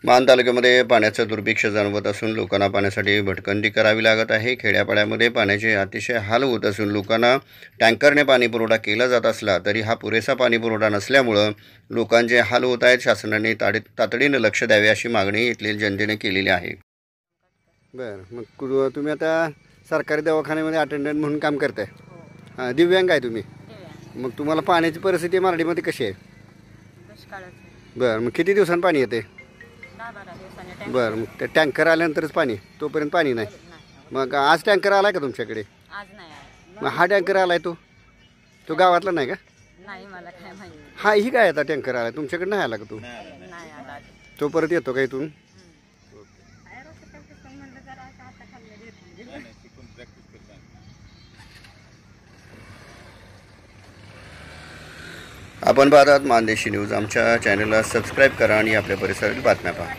मान तालुक्यामध्ये पाण्याचं दुर्भिक्ष जाणवत असून लोकांना पाण्यासाठी भटकंती करावी लागत आहे। खेड्यापाड्यामध्ये पाण्याचे अतिशय हाल होत असून लोकांना टँकरने पाणी पुरवठा केला जात असला तरी हा पुरेसा पाणी पुरवठा नसल्यामुळं लोकांचे हाल होत आहेत। शासनाने तातडीनं लक्ष द्यावे अशी मागणी इथल्या जनतेने केलेली आहे। बरं, मग तुम्ही आता सरकारी दवाखान्यामध्ये अटेंडंट म्हणून काम करताय? हां, दिव्यांग आहे तुम्ही? मग तुम्हाला पाण्याची परिस्थिती मारडीमध्ये कशी आहे? बरं, मग किती दिवसांनी पाणी येते? बरं, मग ते टँकर आल्यानंतरच पाणी, तोपर्यंत पाणी नाही? मग आज टँकर आलाय का तुमच्याकडे? आज नाही आला. मग हा टँकर आलाय तो गावातला नाही का? नाही, मला काय माहिती. हा, ही काय आता टँकर आलाय तुमच्याकडे नाही आला का? नाही आला. तो परत येतो का इथून? आपण पाहतात मानदेशी न्यूज। आमच्या चॅनलला सबस्क्राईब करा आणि आपल्या परिसरातील बातम्या पहा।